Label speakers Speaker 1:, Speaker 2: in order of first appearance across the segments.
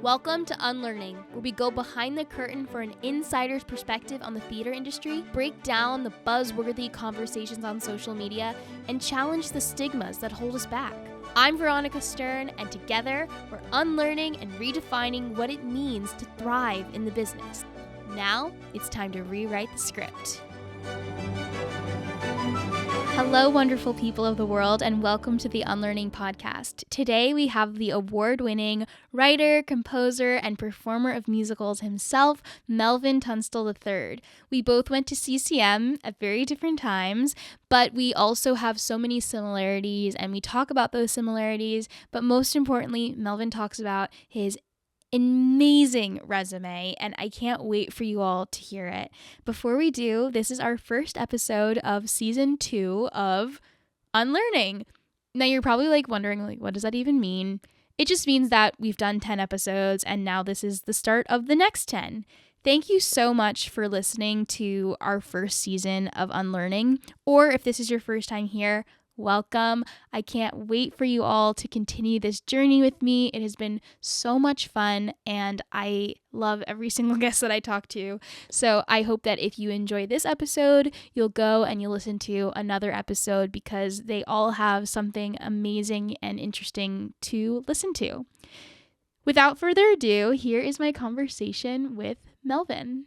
Speaker 1: Welcome to Unlearning, where we go behind the curtain for an insider's perspective on the theater industry, break down the buzzworthy conversations on social media, and challenge the stigmas that hold us back. I'm Veronica Stern, and together we're unlearning and redefining what it means to thrive in the business. Now it's time to rewrite the script. Hello, wonderful people of the world, and welcome to the Unlearning podcast. Today we have the award-winning writer, composer, and performer of musicals himself, Melvin Tunstall III. We both went to CCM at very different times, but we also have so many similarities, and we talk about those similarities, but most importantly, Melvin talks about his amazing resume, and I can't wait for you all to hear it. Before we do, this is our first episode of season 2 of Unlearning. Now you're probably wondering, what does that even mean? It just means that we've done 10 episodes and now this is the start of the next 10. Thank you so much for listening to our first season of Unlearning, or if this is your first time here, welcome. I can't wait for you all to continue this journey with me. It has been so much fun and I love every single guest that I talk to. So I hope that if you enjoy this episode, you'll go and you'll listen to another episode because they all have something amazing and interesting to listen to. Without further ado, here is my conversation with Melvin.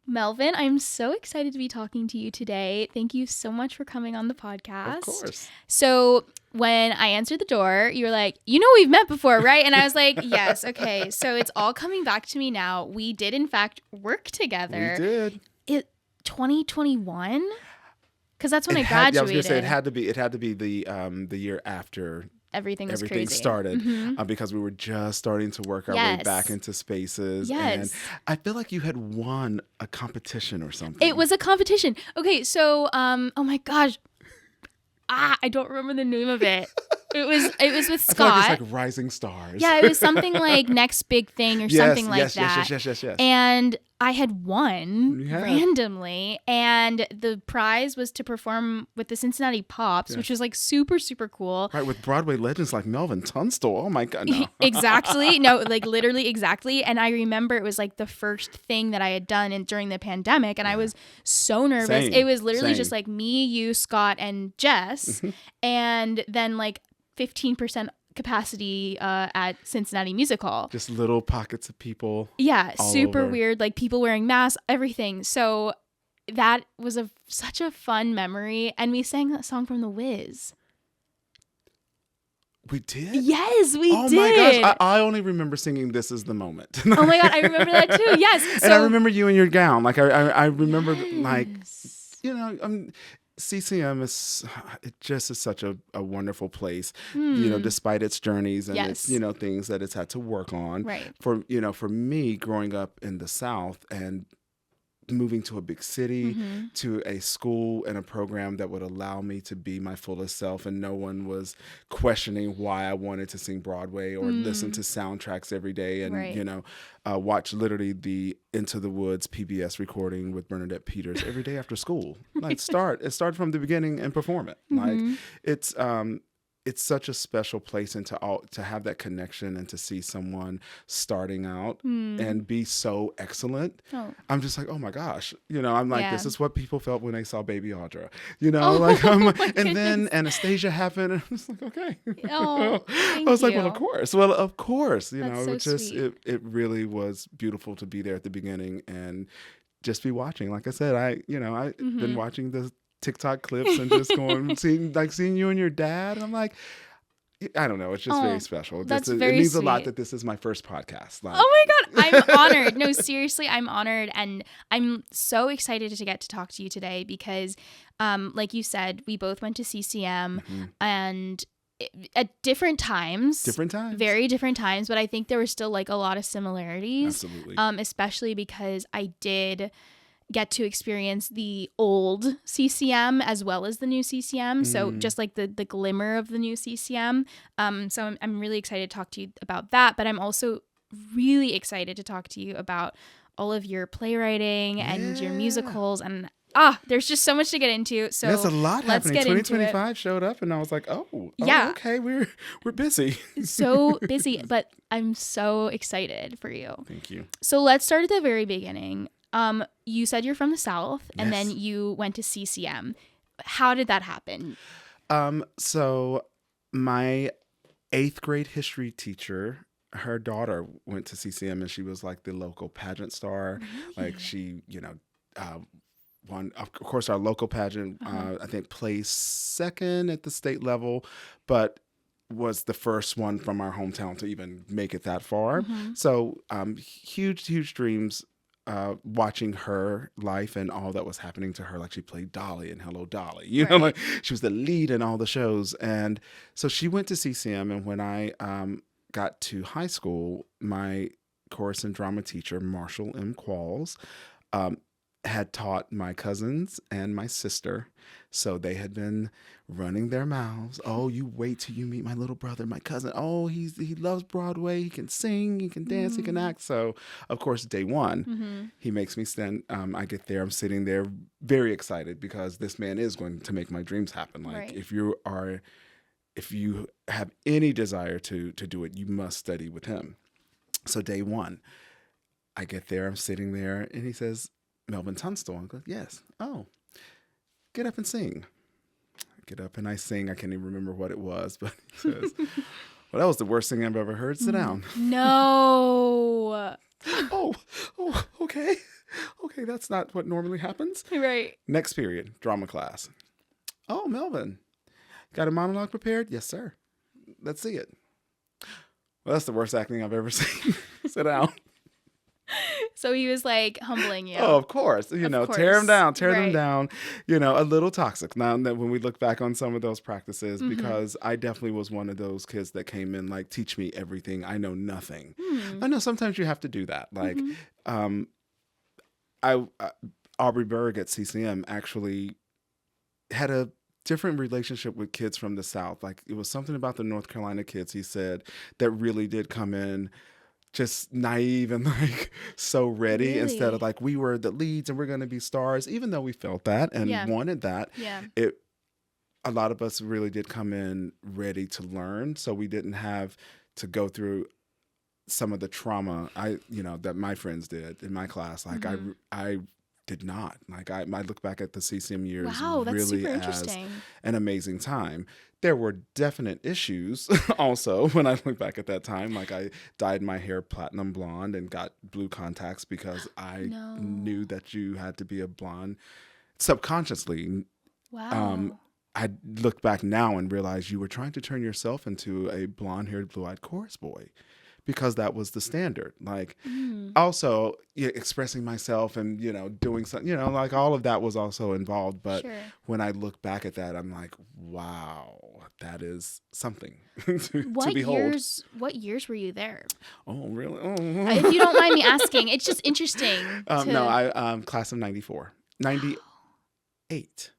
Speaker 1: Melvin, I'm so excited to be talking to you today. Thank you so much for coming on the podcast.
Speaker 2: Of course.
Speaker 1: So when I answered the door, you were like, we've met before, right? And I was like, yes, okay. So it's all coming back to me now. We did, in fact, work together.
Speaker 2: We did.
Speaker 1: 2021? Because that's when I graduated.
Speaker 2: I was going to say it had to be the year after
Speaker 1: everything
Speaker 2: crazy. Started because we were just starting to work our way back into spaces.
Speaker 1: Yes.
Speaker 2: And I feel like you had won a competition or something.
Speaker 1: It was a competition. Okay, so oh my gosh. I don't remember the name of it. It was with Scott.
Speaker 2: I feel like it's like Rising Stars.
Speaker 1: Yeah, it was something like Next Big Thing or something like that.
Speaker 2: Yes.
Speaker 1: And I had won randomly, and the prize was to perform with the Cincinnati Pops, which was like super, super cool.
Speaker 2: Right, with Broadway legends like Melvin Tunstall. Oh my God, no.
Speaker 1: Exactly. No, literally exactly. And I remember it was like the first thing that I had done during the pandemic, and I was so nervous.
Speaker 2: Same.
Speaker 1: It was literally just like me, you, Scott, and Jess, and then like 15% capacity at Cincinnati Music Hall.
Speaker 2: Just little pockets of people.
Speaker 1: Yeah, super
Speaker 2: over.
Speaker 1: weird, like people wearing masks, everything. So that was such a fun memory. And we sang that song from The Wiz.
Speaker 2: We did?
Speaker 1: Yes, we did.
Speaker 2: Oh my gosh, I only remember singing This Is the Moment.
Speaker 1: Oh my God, I remember that too. Yes.
Speaker 2: And I remember you in your gown. Like I remember CCM is such a wonderful place, despite its journeys and its, things that it's had to work on.
Speaker 1: Right.
Speaker 2: For me growing up in the South and moving to a big city, to a school and a program that would allow me to be my fullest self, and no one was questioning why I wanted to sing Broadway or listen to soundtracks every day and, watch literally the Into the Woods PBS recording with Bernadette Peters every day after school. Start from the beginning and perform it. It's such a special place, and to have that connection and to see someone starting out and be so excellent. Oh. I'm just like, oh my gosh, I'm like, this is what people felt when they saw Baby Audra, and then Anastasia happened, and I was like, okay.
Speaker 1: Oh,
Speaker 2: I was like, well, of course,
Speaker 1: That's so sweet.
Speaker 2: It really was beautiful to be there at the beginning and just be watching. Like I said, I've been watching the TikTok clips and just seeing you and your dad, and I'm like, I don't know, it's just very special. It means a lot that this is my first podcast.
Speaker 1: Oh my God, I'm honored. No, seriously, I'm honored, and I'm so excited to get to talk to you today because, like you said, we both went to CCM and at different times, very different times, but I think there were still like a lot of similarities.
Speaker 2: Absolutely.
Speaker 1: Especially because I did get to experience the old CCM as well as the new CCM. So just like the glimmer of the new CCM. So I'm really excited to talk to you about that, but I'm also really excited to talk to you about all of your playwriting and your musicals. And there's just so much to get into. So
Speaker 2: there's a lot
Speaker 1: let's
Speaker 2: happening.
Speaker 1: get
Speaker 2: 2025 showed up and I was like,
Speaker 1: Yeah.
Speaker 2: okay, we're busy.
Speaker 1: So busy, but I'm so excited for you.
Speaker 2: Thank you.
Speaker 1: So let's start at the very beginning. You said you're from the South, and
Speaker 2: Yes.
Speaker 1: then you went to CCM. How did that happen?
Speaker 2: So my 8th grade history teacher, her daughter went to CCM and she was like the local pageant star.
Speaker 1: Really?
Speaker 2: Like she, won, of course, our local pageant, I think placed 2nd at the state level, but was the first one from our hometown to even make it that far. So huge dreams. Watching her life and all that was happening to her, like she played Dolly in Hello Dolly, know, like she was the lead in all the shows. And so she went to CCM. And when I got to high school, my chorus and drama teacher, Marshall M. Qualls, had taught my cousins and my sister. So they had been running their mouths. Oh, you wait till you meet my little brother, my cousin. Oh, he loves Broadway. He can sing, he can dance, he can act. So, of course, day one, he makes me stand. I get there, I'm sitting there very excited because this man is going to make my dreams happen. Like if you have any desire to do it, you must study with him. So day one, I get there, I'm sitting there, and he says, Melvin Tunstall. I go, yes. Oh, get up and sing. I get up and I sing. I can't even remember what it was, but he says, well, that was the worst thing I've ever heard. Sit down.
Speaker 1: No.
Speaker 2: Oh, okay. Okay, that's not what normally happens.
Speaker 1: Right.
Speaker 2: Next period, drama class. Oh, Melvin, got a monologue prepared? Yes, sir. Let's see it. Well, that's the worst acting I've ever seen. Sit down.
Speaker 1: So he was like humbling you.
Speaker 2: Oh, of course. Tear them down, them down. A little toxic. Now that when we look back on some of those practices, because I definitely was one of those kids that came in like, teach me everything. I know nothing. I know sometimes you have to do that. Like, Aubrey Berg at CCM actually had a different relationship with kids from the South. Like it was something about the North Carolina kids, he said, that really did come in just naive and like so ready instead of like we were the leads and we're going to be stars, even though we felt that and wanted that. A lot of us really did come in ready to learn. So we didn't have to go through some of the trauma that my friends did in my class. Like I did not. Like I look back at the CCM years really as an amazing time. There were definite issues also when I look back at that time. Like I dyed my hair platinum blonde and got blue contacts because I knew that you had to be a blonde subconsciously.
Speaker 1: Wow.
Speaker 2: I look back now and realize you were trying to turn yourself into a blonde-haired, blue-eyed chorus boy because that was the standard. Like also expressing myself and, doing something, like all of that was also involved. But when I look back at that, I'm like, wow, that is something to behold.
Speaker 1: What years were you there?
Speaker 2: Oh, really?
Speaker 1: If you don't mind me asking, it's just interesting.
Speaker 2: No, I class of 94. 98.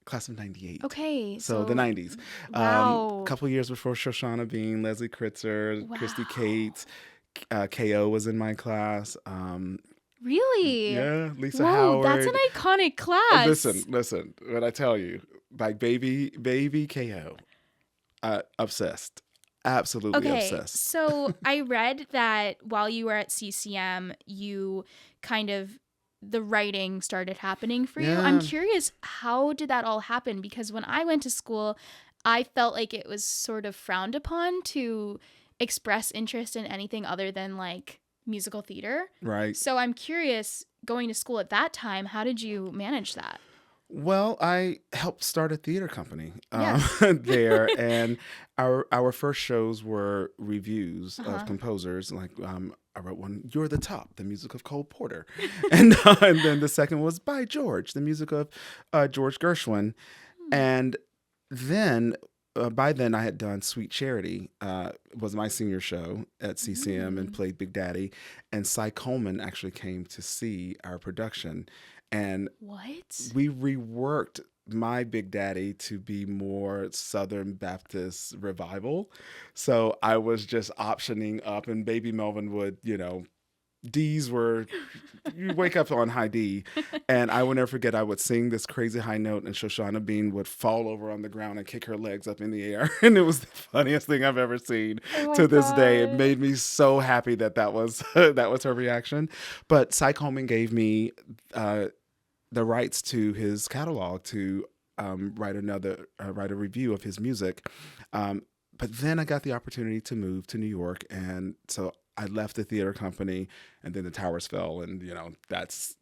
Speaker 2: Class of 98.
Speaker 1: Okay.
Speaker 2: So the 90s.
Speaker 1: Wow.
Speaker 2: A couple of years before Shoshana Bean, Leslie Kritzer, Christy Cates, KO was in my class.
Speaker 1: Really?
Speaker 2: Yeah, Lisa Howard.
Speaker 1: That's an iconic class.
Speaker 2: Listen. What I tell you, like baby KO, obsessed. Absolutely obsessed.
Speaker 1: So I read that while you were at CCM, you kind of the writing started happening for you. I'm curious, how did that all happen? Because when I went to school, I felt like it was sort of frowned upon to express interest in anything other than like musical theater.
Speaker 2: Right.
Speaker 1: So I'm curious, going to school at that time, how did you manage that?
Speaker 2: Well, I helped start a theater company there, and our first shows were reviews of composers. Like I wrote one, "You're the Top," the music of Cole Porter, and then the second was "By George," the music of George Gershwin, and then. By then, I had done Sweet Charity, was my senior show at CCM and played Big Daddy. And Cy Coleman actually came to see our production. And we reworked my Big Daddy to be more Southern Baptist revival. So I was just optioning up, and Baby Melvin would, D's were, you wake up on high D. And I will never forget, I would sing this crazy high note and Shoshana Bean would fall over on the ground and kick her legs up in the air. And it was the funniest thing I've ever seen to this day. It made me so happy that was that was her reaction. But Cy Coleman gave me the rights to his catalog to write a review of his music. But then I got the opportunity to move to New York. And so I left the theater company, and then the towers fell, and that's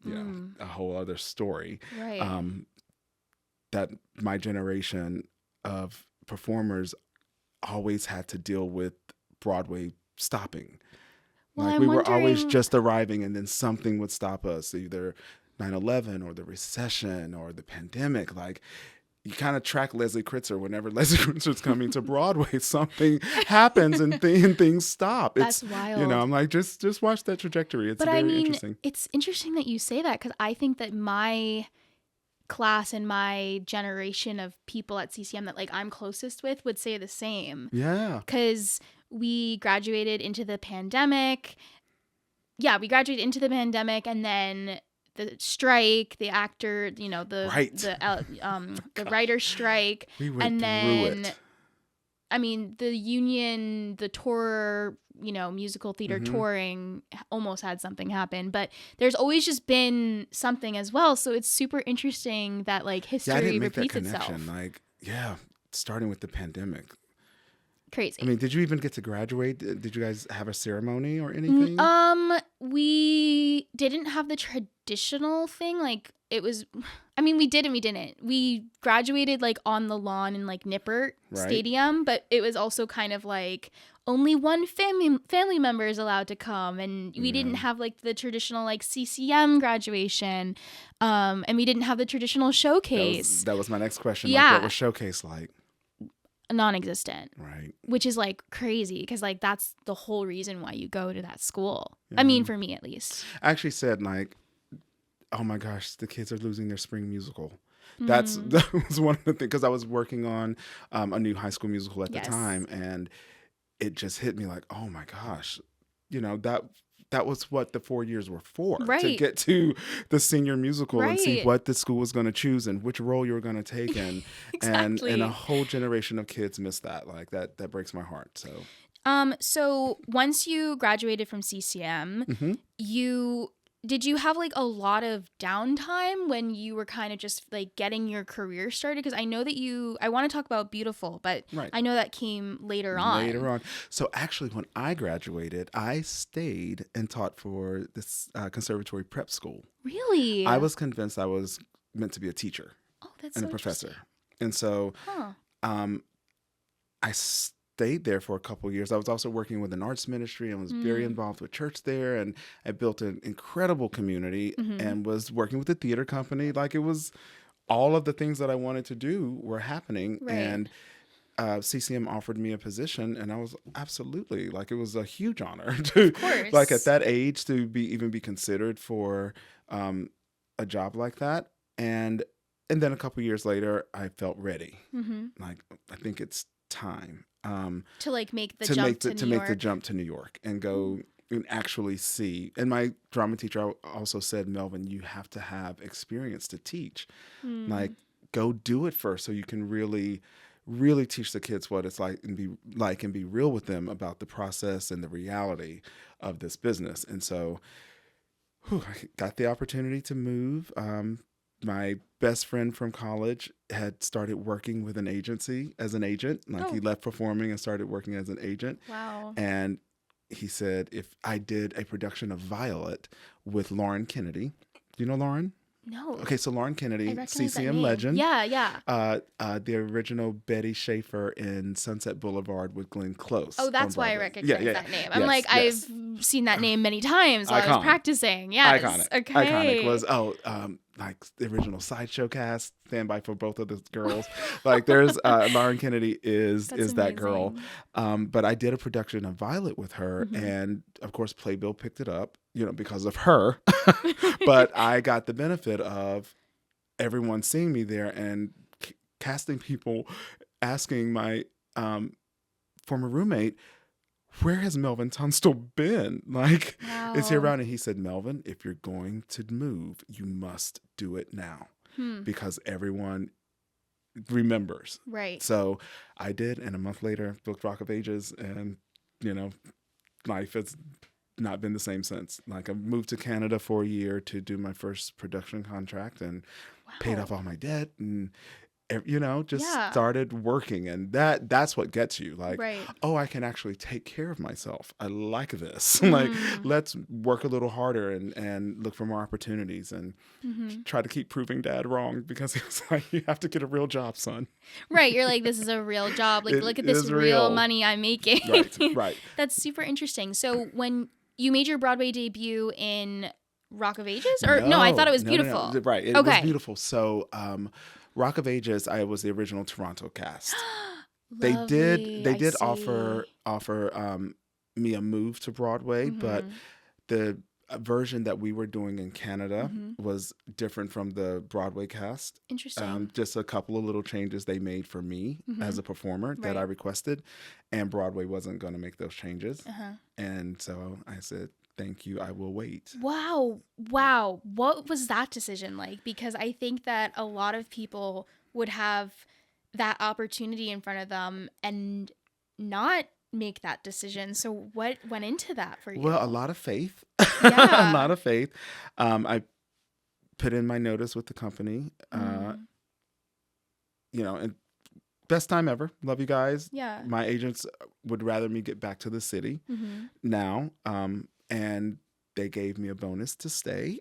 Speaker 2: a whole other story.
Speaker 1: Right.
Speaker 2: That my generation of performers always had to deal with Broadway stopping.
Speaker 1: Well,
Speaker 2: we were always just arriving, and then something would stop us, either 9/11 or the recession or the pandemic. Like, you kind of track Leslie Kritzer. Whenever Leslie Kritzer's coming to Broadway, something happens and things stop.
Speaker 1: That's wild.
Speaker 2: I'm like, just watch that trajectory. It's interesting.
Speaker 1: It's interesting that you say that, because I think that my class and my generation of people at CCM that like I'm closest with would say the same.
Speaker 2: Yeah.
Speaker 1: Because we graduated into the pandemic. Yeah, we graduated into the pandemic, and then the strike, the actor, the writer strike,
Speaker 2: we went
Speaker 1: and then
Speaker 2: through it.
Speaker 1: I mean, the union, the tour, musical theater touring almost had something happen, but there's always just been something as well. So it's super interesting that like history repeats itself.
Speaker 2: Like, starting with the pandemic.
Speaker 1: Crazy.
Speaker 2: I mean, did you even get to graduate? Did you guys have a ceremony or anything?
Speaker 1: We didn't have the traditional thing. Like, it was, we did and we didn't. We graduated like on the lawn in like Nippert Stadium, but it was also kind of like only one family member is allowed to come, and we didn't have like the traditional like CCM graduation, and we didn't have the traditional showcase.
Speaker 2: That was my next question.
Speaker 1: Yeah.
Speaker 2: Like, what was showcase like?
Speaker 1: Non-existent.
Speaker 2: Right.
Speaker 1: Which is like crazy, because like that's the whole reason why you go to that school. Yeah. I mean, for me at least.
Speaker 2: I actually said like, oh my gosh, the kids are losing their spring musical. That was one of the things, because I was working on a new high school musical at the time, and it just hit me like, oh my gosh, that was what the 4 years were for, to get to the senior musical and see what the school was going to choose and which role you were going to take in.
Speaker 1: Exactly.
Speaker 2: And a whole generation of kids missed that. Like that breaks my heart.
Speaker 1: So once you graduated from CCM, did you have like a lot of downtime when you were kind of just like getting your career started? Because I know that I want to talk about Beautiful, but I know that came later on.
Speaker 2: So actually, when I graduated, I stayed and taught for this conservatory prep school.
Speaker 1: Really?
Speaker 2: I was convinced I was meant to be a teacher and a professor. And so I stayed there for a couple of years. I was also working with an arts ministry and was very involved with church there. And I built an incredible community and was working with the theater company. Like, it was all of the things that I wanted to do were happening. Right. And CCM offered me a position, and I was absolutely, like, it was a huge honor to, like, at that age to even be considered for a job like that. And then a couple of years later, I felt ready. Like, I think it's time.
Speaker 1: To like make the jump to New York.
Speaker 2: To make the jump to New York and go and actually see. And my drama teacher also said, Melvin, you have to have experience to teach. Like, go do it first so you can really teach the kids what it's like and be real with them about the process and the reality of this business. And so I got the opportunity to move. My best friend from college had started working with an agency as an agent. Like, he left performing and started working as an agent.
Speaker 1: Wow.
Speaker 2: And he said if I did a production of Violet with Lauren Kennedy. Do you know Lauren?
Speaker 1: No.
Speaker 2: Okay, so Lauren Kennedy, CCM legend.
Speaker 1: Yeah.
Speaker 2: The original Betty Schaefer in Sunset Boulevard with Glenn Close.
Speaker 1: Oh, that's why I recognize that name. I'm I've seen that name many times while I was practicing. Yes.
Speaker 2: Iconic.
Speaker 1: Okay.
Speaker 2: Iconic was, like the original Sideshow cast, standby for both of the girls. Like, there's Lauren Kennedy is that girl. But I did a production of Violet with her, and of course Playbill picked it up, because of her. But I got the benefit of everyone seeing me there and casting people asking my former roommate, where has Melvin Tunstall been? Like, is he
Speaker 1: Wow.
Speaker 2: around? And he said, Melvin, if you're going to move, you must do it now because everyone remembers.
Speaker 1: Right.
Speaker 2: So I did. And a month later, booked Rock of Ages. And, life has not been the same since. Like, I moved to Canada for a year to do my first production contract and paid off all my debt and just started working. And that's what gets you. Like, oh, I can actually take care of myself. I like this. Like, let's work a little harder and look for more opportunities and try to keep proving Dad wrong, because it's like, you have to get a real job, son.
Speaker 1: Right. You're like, this is a real job. Like, look at this real money I'm making.
Speaker 2: Right.
Speaker 1: That's super interesting. So when you made your Broadway debut in Rock of Ages? Or no, I thought it was beautiful.
Speaker 2: No. Right. It was beautiful. So Rock of Ages, I was the original Toronto cast. They did offer me a move to Broadway, but the version that we were doing in Canada was different from the Broadway cast.
Speaker 1: Interesting.
Speaker 2: Just a couple of little changes they made for me as a performer that I requested, and Broadway wasn't going to make those changes. And so I said, thank you, I will wait.
Speaker 1: Wow. What was that decision like? Because I think that a lot of people would have that opportunity in front of them and not make that decision. So what went into that for you?
Speaker 2: Well, a lot of faith.
Speaker 1: Yeah.
Speaker 2: A lot of faith. I put in my notice with the company. And best time ever. Love you guys.
Speaker 1: Yeah.
Speaker 2: My agents would rather me get back to the city now. And they gave me a bonus to stay.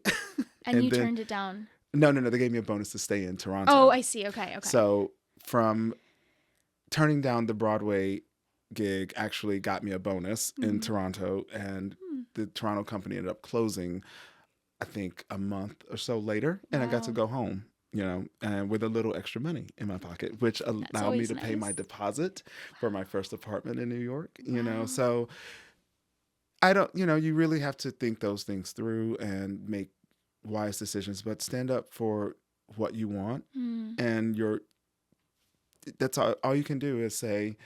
Speaker 1: And you turned it down?
Speaker 2: No. They gave me a bonus to stay in Toronto.
Speaker 1: Oh, I see. Okay.
Speaker 2: So from turning down the Broadway gig actually got me a bonus in Toronto. And the Toronto company ended up closing, I think, a month or so later. And I got to go home, and with a little extra money in my pocket, which allowed me to pay my deposit for my first apartment in New York, So I don't, you really have to think those things through and make wise decisions, but stand up for what you want. And that's all you can do is say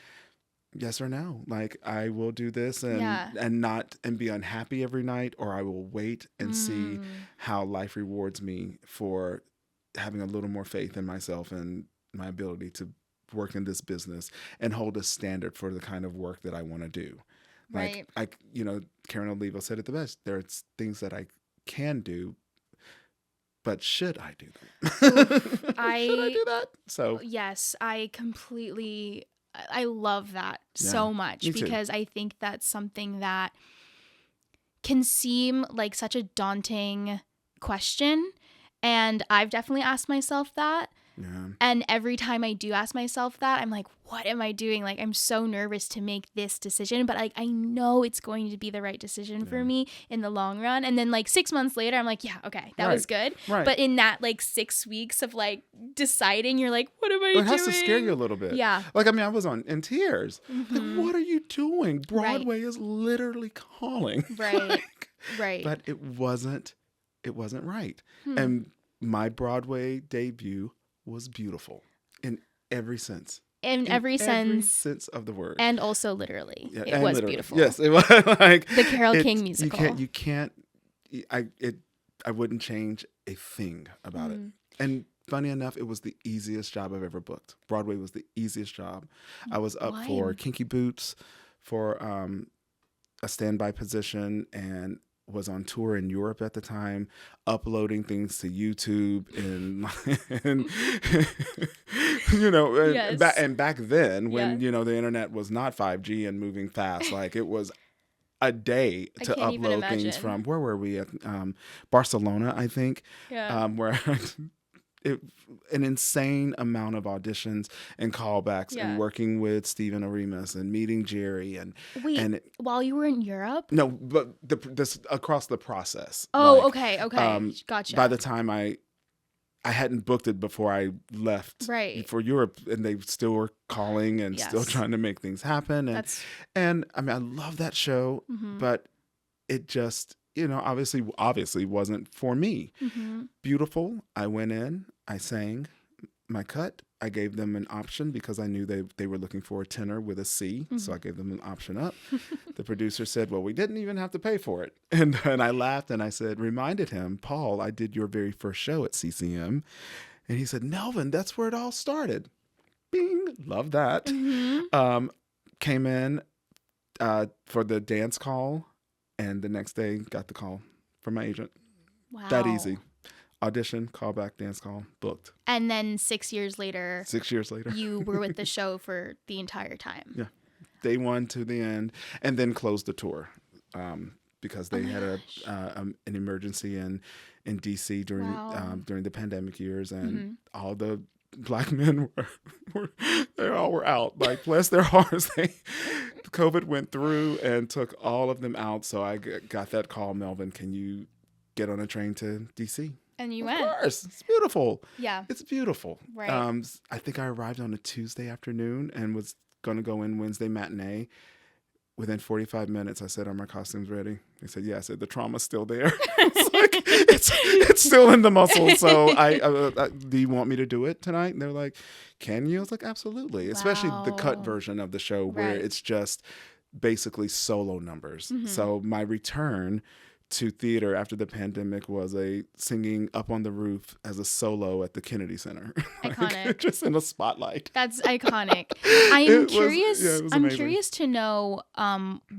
Speaker 2: yes or no. Like, I will do this and be unhappy every night, or I will wait and see how life rewards me for having a little more faith in myself and my ability to work in this business and hold a standard for the kind of work that I want to do. Like, Karen Olivo said it the best. There's things that I can do, but should I do them? Should I do that? So
Speaker 1: yes, I love that so much, because I think that's something that can seem like such a daunting question. And I've definitely asked myself that.
Speaker 2: Yeah.
Speaker 1: And every time I do ask myself that, I'm like, what am I doing? Like, I'm so nervous to make this decision, but like, I know it's going to be the right decision for me in the long run. And then like 6 months later, I'm like, yeah, okay, that was good.
Speaker 2: Right.
Speaker 1: But in that like 6 weeks of like deciding, you're like, what am I doing?
Speaker 2: It has to scare you a little bit.
Speaker 1: Yeah.
Speaker 2: Like, I was in tears. Like, what are you doing? Broadway is literally calling.
Speaker 1: Right. Right.
Speaker 2: But it wasn't right. And my Broadway debut was beautiful in every sense.
Speaker 1: In every sense
Speaker 2: of the word.
Speaker 1: And also literally.
Speaker 2: Yeah,
Speaker 1: it was
Speaker 2: literally.
Speaker 1: Beautiful.
Speaker 2: Yes, it was like
Speaker 1: the Carole King Musical.
Speaker 2: You can't I wouldn't change a thing about it. And funny enough, it was the easiest job I've ever booked. Broadway was the easiest job. I was up for Kinky Boots for a standby position, and was on tour in Europe at the time, uploading things to YouTube and back then when, the internet was not 5G and moving fast, like it was a day to upload things from, where were we at? Barcelona, I think, where an insane amount of auditions and callbacks and working with Stephen Arimas and meeting Jerry and
Speaker 1: while you were in Europe?
Speaker 2: No, but this across the process.
Speaker 1: Oh, okay, gotcha.
Speaker 2: By the time I hadn't booked it before I left for Europe, and they still were calling and still trying to make things happen. And I love that show, but it just obviously wasn't for me. Beautiful. I went in, I sang my cut, I gave them an option because I knew they were looking for a tenor with a C. Mm-hmm. So I gave them an option up. The producer said, well, we didn't even have to pay for it. And I laughed and I reminded him, Paul, I did your very first show at CCM. And he said, Melvin, that's where it all started. Bing. Love that. Mm-hmm. Came in for the dance call. And the next day got the call from my agent.
Speaker 1: Wow.
Speaker 2: That easy. Audition, call back, dance call, booked.
Speaker 1: And then 6 years later.
Speaker 2: 6 years later.
Speaker 1: You were with the show for the entire time.
Speaker 2: Yeah. Day one to the end. And then closed the tour because they had an emergency in D.C. during the pandemic years. And all the Black men they all were out. Like, bless their hearts. COVID went through and took all of them out. So I got that call, Melvin, can you get on a train to D.C.?
Speaker 1: And you went.
Speaker 2: Of course. It's beautiful.
Speaker 1: Yeah.
Speaker 2: It's beautiful.
Speaker 1: Right.
Speaker 2: I think I arrived on a Tuesday afternoon and was going to go in Wednesday matinee. Within 45 minutes, I said, are my costumes ready? They said, yeah. I said, the trauma's still there. It's still in the muscle. So do you want me to do it tonight? And they're like, can you? I was like, absolutely. Wow. Especially the cut version of the show where it's just basically solo numbers. Mm-hmm. So my return to theater after the pandemic was a singing Up on the Roof as a solo at the Kennedy Center.
Speaker 1: Iconic.
Speaker 2: Just in a spotlight.
Speaker 1: That's iconic. I'm curious to know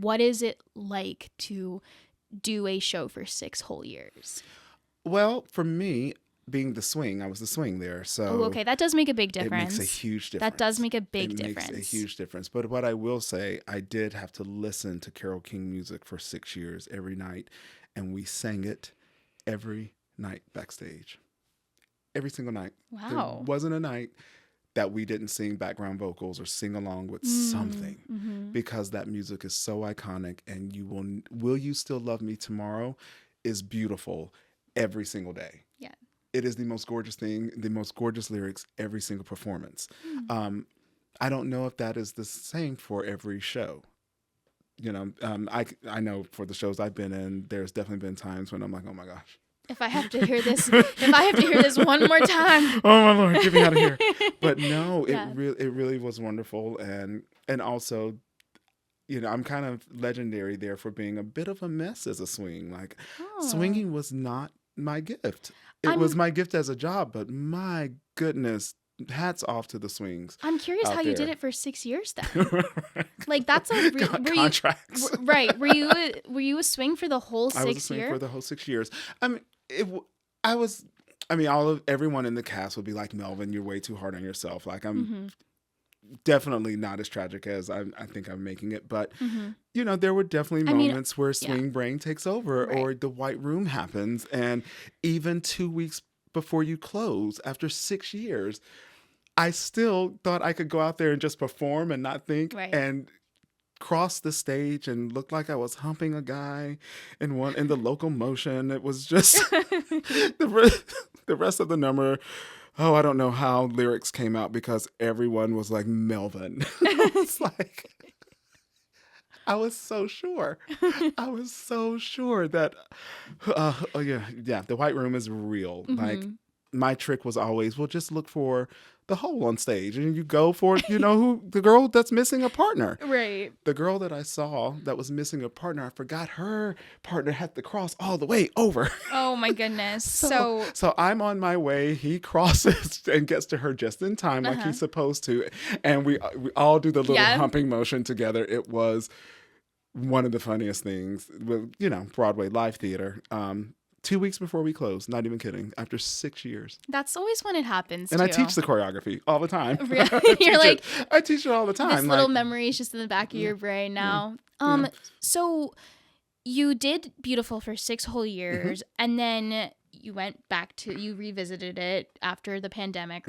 Speaker 1: what is it like to do a show for 6 whole years?
Speaker 2: Well, for me, being the swing, I was the swing there. So
Speaker 1: okay, that does make a big difference.
Speaker 2: It makes a huge difference.
Speaker 1: That does make a big difference.
Speaker 2: It makes a huge difference. But what I will say, I did have to listen to Carole King music for 6 years every night. And we sang it every night backstage. Every single night.
Speaker 1: Wow.
Speaker 2: There wasn't a night that we didn't sing background vocals or sing along with something. Mm-hmm. Because that music is so iconic. And Will You Still Love Me Tomorrow is beautiful every single day.
Speaker 1: Yeah.
Speaker 2: It is the most gorgeous thing, the most gorgeous lyrics every single performance. I don't know if that is the same for every show. You know, I know for the shows I've been in, there's definitely been times when I'm like, oh my gosh.
Speaker 1: If I have to hear this, one more time.
Speaker 2: Oh my Lord, get me out of here. But no, it really was wonderful. And also, you know, I'm kind of legendary there for being a bit of a mess as a swing. Like, swinging was not my gift. It was my gift as a job, but my goodness, hats off to the swings.
Speaker 1: I'm curious how you did it for 6 years then. Like, that's a
Speaker 2: contracts.
Speaker 1: Right. Were you a swing for the whole 6 years?
Speaker 2: I was a swing for the whole 6 years. Everyone in the cast would be like, Melvin, you're way too hard on yourself. Like, I'm definitely not as tragic as I think I'm making it. But, you know, there were definitely moments where swing brain takes over or the white room happens. And even 2 weeks before you close, after 6 years, I still thought I could go out there and just perform and not think and cross the stage and look like I was humping a guy in the locomotion. It was just the rest of the number. Oh, I don't know how lyrics came out because everyone was like, Melvin. It's like, I was so sure. I was so sure that, the white room is real. Like, my trick was always, well, just look for the hole on stage and you go for, the girl that's missing a partner.
Speaker 1: Right.
Speaker 2: The girl that I saw that was missing a partner, I forgot her partner had to cross all the way over.
Speaker 1: Oh my goodness.
Speaker 2: So I'm on my way. He crosses and gets to her just in time like he's supposed to. And we all do the little humping motion together. It was one of the funniest things with, Broadway live theater. 2 weeks before we closed, not even kidding, after 6 years.
Speaker 1: That's always when it happens,
Speaker 2: and too. I teach the choreography all the time.
Speaker 1: Really?
Speaker 2: I teach it all the time.
Speaker 1: This little memory is just in the back of your brain now. So you did Beautiful for 6 whole years, and then you went back you revisited it after the pandemic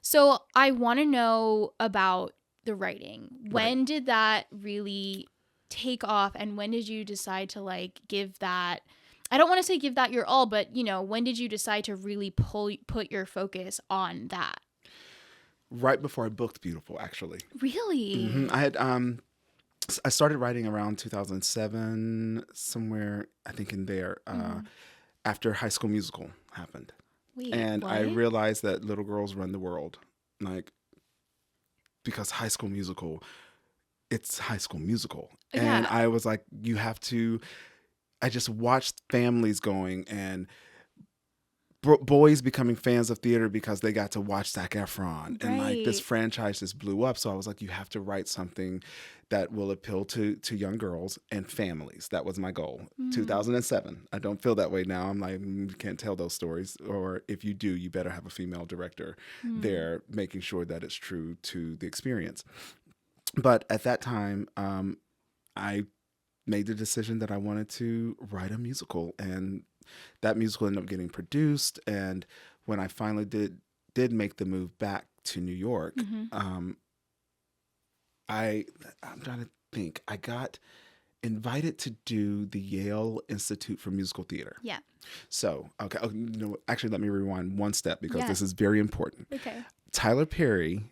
Speaker 1: So I want to know about the writing. When did that really take off, and when did you decide to give that... I don't want to say give that your all, but, when did you decide to really put your focus on that?
Speaker 2: Right before I booked Beautiful, actually.
Speaker 1: Really?
Speaker 2: Mm-hmm. I started writing around 2007, somewhere, I think in there, after High School Musical happened.
Speaker 1: Wait,
Speaker 2: and
Speaker 1: what?
Speaker 2: I realized that little girls run the world. like, because High School Musical, it's High School Musical.
Speaker 1: Yeah.
Speaker 2: And I was like, I just watched families going and boys becoming fans of theater because they got to watch Zac Efron. And like this franchise just blew up. So I was like, you have to write something that will appeal to young girls and families. That was my goal. 2007. I don't feel that way now. I'm like, you can't tell those stories. Or if you do, you better have a female director there making sure that it's true to the experience. But at that time, I made the decision that I wanted to write a musical, and that musical ended up getting produced. And when I finally did make the move back to New York, I'm trying to think. I got invited to do the Yale Institute for Musical Theater.
Speaker 1: Yeah.
Speaker 2: So, okay. Oh, actually, let me rewind one step because this is very important.
Speaker 1: Okay.
Speaker 2: Tyler Perry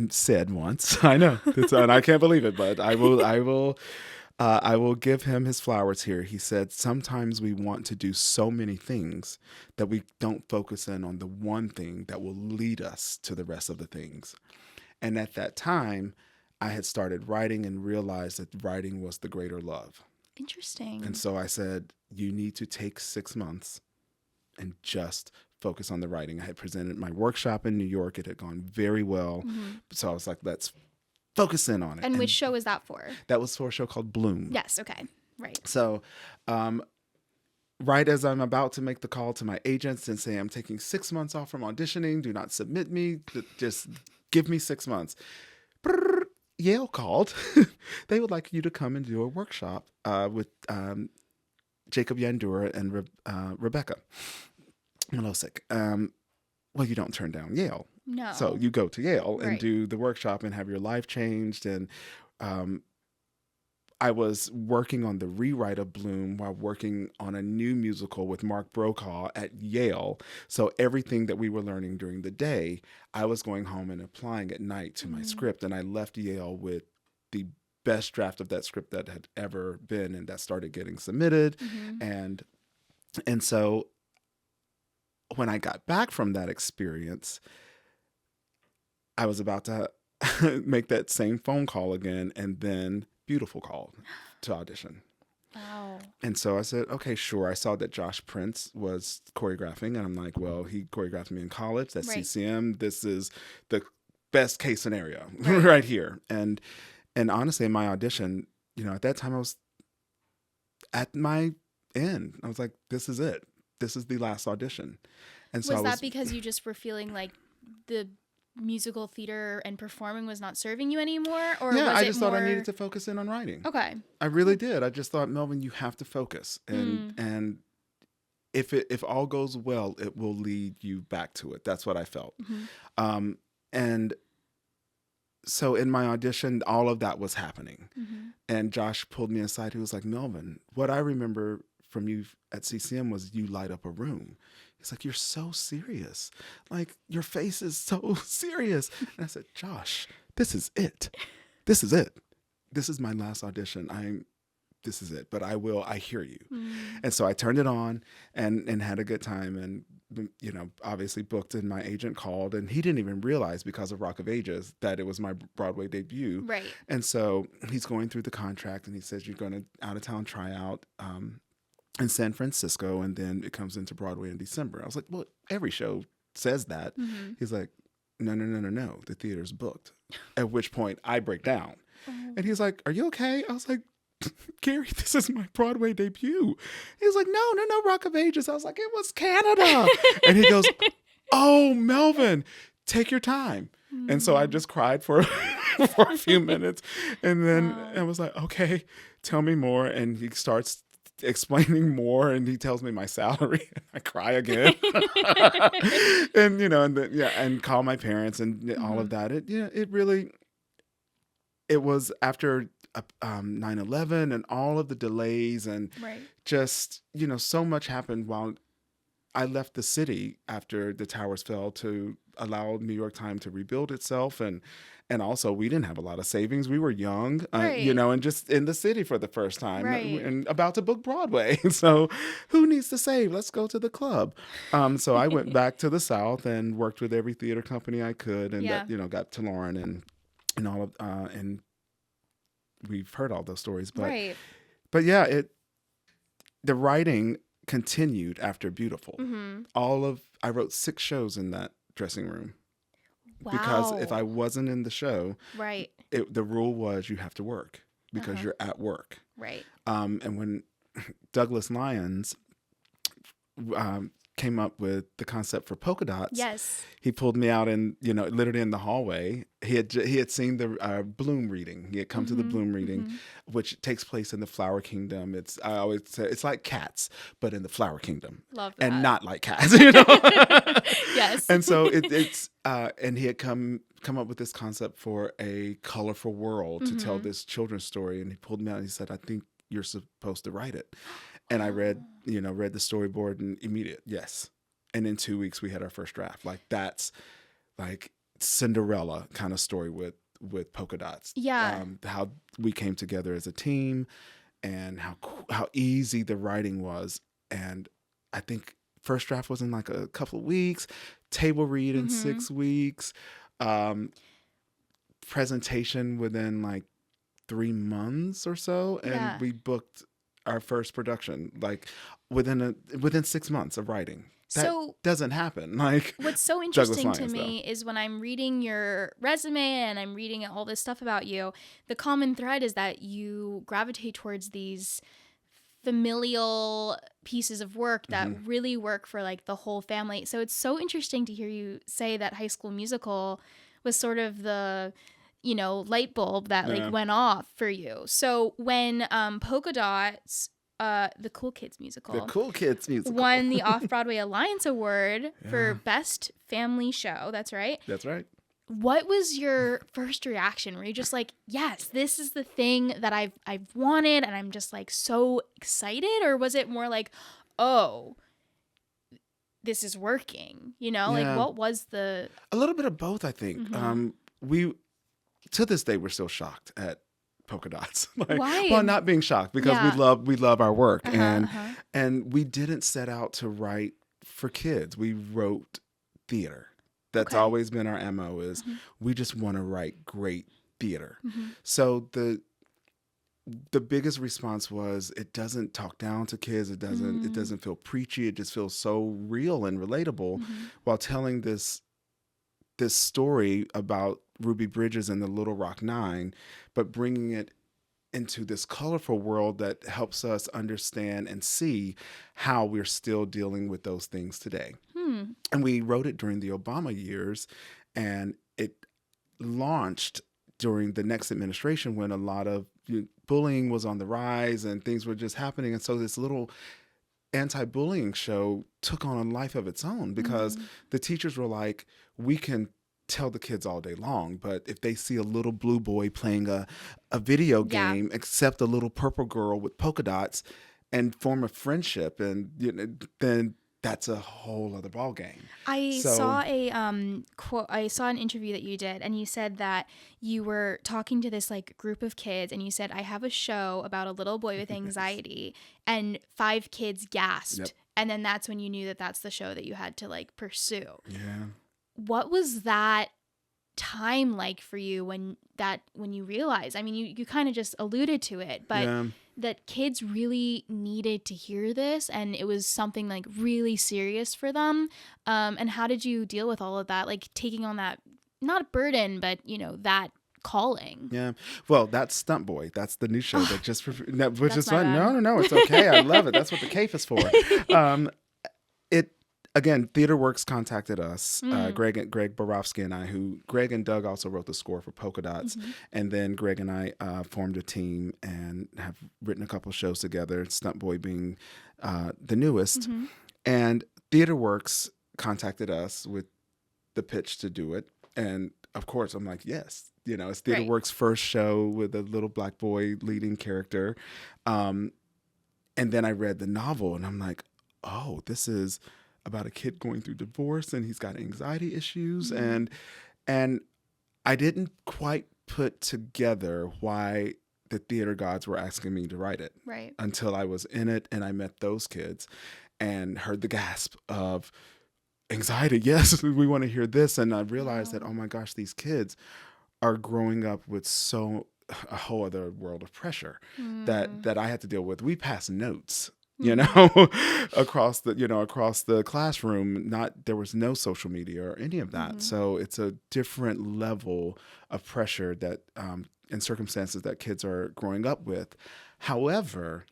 Speaker 2: said once, I know, and I can't believe it, but I will give him his flowers here. He said, sometimes we want to do so many things that we don't focus in on the one thing that will lead us to the rest of the things. And at that time, I had started writing and realized that writing was the greater love.
Speaker 1: Interesting.
Speaker 2: And so I said, you need to take 6 months and just focus on the writing. I had presented my workshop in New York. It had gone very well. So I was like, let's focus in on it.
Speaker 1: And which show was that for?
Speaker 2: That was for a show called Bloom.
Speaker 1: Yes. Okay. Right.
Speaker 2: So right as I'm about to make the call to my agents and say, I'm taking 6 months off from auditioning, do not submit me, just give me 6 months. Yale called. They would like you to come and do a workshop with Jacob Yandura and Rebecca Milosik. Well, you don't turn down Yale.
Speaker 1: No.
Speaker 2: So you go to Yale and do the workshop and have your life changed. And I was working on the rewrite of Bloom while working on a new musical with Mark Brokaw at Yale. So everything that we were learning during the day, I was going home and applying at night to my script. And I left Yale with the best draft of that script that had ever been, and that started getting submitted. And so when I got back from that experience, I was about to make that same phone call again, and then Beautiful called to audition.
Speaker 1: Wow.
Speaker 2: And so I said, okay, sure. I saw that Josh Prince was choreographing, and I'm like, well, he choreographed me in college. That's CCM. This is the best case scenario right here. And honestly, in my audition, at that time I was at my end. I was like, this is it. This is the last audition. And so
Speaker 1: was that because you just were feeling like the musical theater and performing was not serving you anymore? Or
Speaker 2: yeah,
Speaker 1: was
Speaker 2: I
Speaker 1: it
Speaker 2: just
Speaker 1: more...
Speaker 2: thought I needed to focus in on writing.
Speaker 1: Okay.
Speaker 2: I really did. I just thought, Melvin, you have to focus. And if all goes well, it will lead you back to it. That's what I felt. And so in my audition, all of that was happening. And Josh pulled me aside. He was like, Melvin, what I remember from you at CCM was you light up a room. He's like, you're so serious. Like, your face is so serious. And I said, Josh, this is it. This is it. This is my last audition. This is it. But I hear you. And so I turned it on and had a good time, and, obviously booked, and my agent called, and he didn't even realize, because of Rock of Ages, that it was my Broadway debut.
Speaker 1: Right.
Speaker 2: And so he's going through the contract, and he says, you're going to out of town tryout in San Francisco, and then it comes into Broadway in December. I was like, well, every show says that. He's like, no, the theater's booked. At which point I break down. And he's like, are you okay? I was like, Gary, this is my Broadway debut. He's like, no, Rock of Ages. I was like, it was Canada. And he goes, oh, Melvin, take your time. And so I just cried for a few minutes. And then I was like, okay, tell me more. And he starts explaining more, and he tells me my salary, and I cry again. And and call my parents and all of that. It was after 9/11 and all of the delays, and just so much happened while I left the city after the towers fell to allow New York time to rebuild itself, and And also, we didn't have a lot of savings. We were young,
Speaker 1: Right.
Speaker 2: and just in the city for the first time,
Speaker 1: Right.
Speaker 2: and about to book Broadway. So, who needs to save? Let's go to the club. So I went back to the South and worked with every theater company I could, and
Speaker 1: Yeah.
Speaker 2: that got to Lauren and all of and we've heard all those stories. But
Speaker 1: Right.
Speaker 2: but yeah, the writing continued after Beautiful. I wrote 6 shows in that dressing room.
Speaker 1: Wow.
Speaker 2: Because if I wasn't in the show,
Speaker 1: Right.
Speaker 2: the rule was you have to work because you're at work.
Speaker 1: Right.
Speaker 2: And when Douglas Lyons came up with the concept for Polkadots,
Speaker 1: Yes.
Speaker 2: he pulled me out in, literally in the hallway. He had seen the Bloom reading. He had come to the Bloom reading, which takes place in the Flower Kingdom. I always say it's like Cats, but in the Flower Kingdom.
Speaker 1: Love that.
Speaker 2: And not like Cats,
Speaker 1: Yes.
Speaker 2: And so and he had come up with this concept for a colorful world to tell this children's story. And he pulled me out and he said, I think you're supposed to write it. And I read the storyboard and immediate, yes. And in 2 weeks we had our first draft. Like that's like Cinderella kind of story with Polkadots.
Speaker 1: Yeah.
Speaker 2: How we came together as a team and how easy the writing was. And I think first draft was in like a couple of weeks, table read in 6 weeks, presentation within like 3 months or so. And we booked our first production like within 6 months of writing. That doesn't happen. Like
Speaker 1: what's so interesting to me is when I'm reading your resume and I'm reading all this stuff about you, the common thread is that you gravitate towards these familial pieces of work that really work for like the whole family. So it's so interesting to hear you say that High School Musical was sort of the light bulb that like went off for you. So when Polkadots, the Cool Kids musical, won the Off Broadway Alliance Award for Best Family Show. That's right.
Speaker 2: That's right.
Speaker 1: What was your first reaction? Were you just like, yes, this is the thing that I've wanted and I'm just like so excited? Or was it more like, oh, this is working? Like what was a
Speaker 2: little bit of both, I think. We to this day we're still shocked at Polkadots.
Speaker 1: Why?
Speaker 2: Well, not being shocked because we love our work and we didn't set out to write for kids. We wrote theater. That's always been our MO is we just want to write great theater. So the biggest response was it doesn't talk down to kids. It doesn't feel preachy. It just feels so real and relatable while telling this story about Ruby Bridges and the Little Rock Nine, but bringing it into this colorful world that helps us understand and see how we're still dealing with those things today. And we wrote it during the Obama years, and it launched during the next administration when a lot of bullying was on the rise and things were just happening. And so this little anti-bullying show took on a life of its own because the teachers were like, we can tell the kids all day long, but if they see a little blue boy playing a video game, accept a little purple girl with polka dots and form a friendship, and then that's a whole other ball game.
Speaker 1: I saw an interview that you did, and you said that you were talking to this like group of kids, and you said, I have a show about a little boy with anxiety, and 5 kids gasped. And then that's when you knew that that's the show that you had to like pursue.
Speaker 2: Yeah.
Speaker 1: What was that time like for you when you realized, I mean, you kind of just alluded to it, but that kids really needed to hear this and it was something like really serious for them. And how did you deal with all of that? Like taking on that, not a burden, but that calling.
Speaker 2: Yeah. Well, that's Stunt Boy. That's the new show that just, which is fun.
Speaker 1: Bad.
Speaker 2: No, it's okay. I love it. That's what the CAFE is for. Again, TheaterWorks contacted us, Greg Borofsky and I, Greg and Doug also wrote the score for Polkadots. And then Greg and I formed a team and have written a couple of shows together, Stunt Boy being the newest. And TheaterWorks contacted us with the pitch to do it. And of course, I'm like, yes, it's TheaterWorks' first show with a little black boy leading character. And then I read the novel and I'm like, oh, this is about a kid going through divorce and he's got anxiety issues. And I didn't quite put together why the theater gods were asking me to write it.
Speaker 1: Right.
Speaker 2: Until I was in it and I met those kids and heard the gasp of anxiety. Yes, we want to hear this. And I realized that, oh my gosh, these kids are growing up with a whole other world of pressure that I had to deal with. We passed notes, across the classroom. There was no social media or any of that. So it's a different level of pressure that, and circumstances that kids are growing up with. However,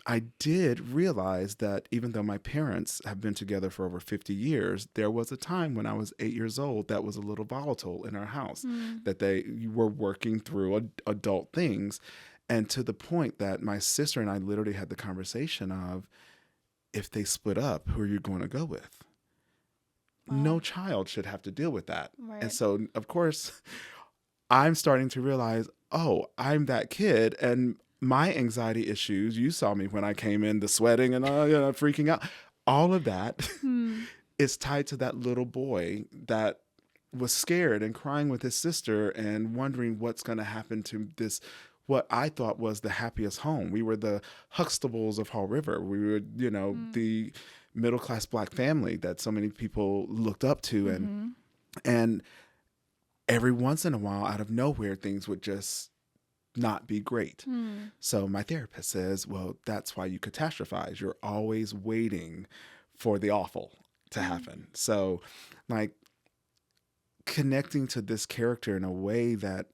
Speaker 2: I did realize that even though my parents have been together for over 50 years, there was a time when I was 8 years old that was a little volatile in our house, that they were working through adult things. And to the point that my sister and I literally had the conversation of, if they split up, who are you going to go with? Wow. No child should have to deal with that. Right. And so, of course, I'm starting to realize, oh, I'm that kid. And my anxiety issues, you saw me when I came in, the sweating and freaking out, all of that is tied to that little boy that was scared and crying with his sister and wondering what's going to happen to this, what I thought was the happiest home. We were the Huxtables of Fall River. We were, the middle-class Black family that so many people looked up to. And every once in a while, out of nowhere, things would just not be great. So my therapist says, well, that's why you catastrophize. You're always waiting for the awful to happen. So like connecting to this character in a way that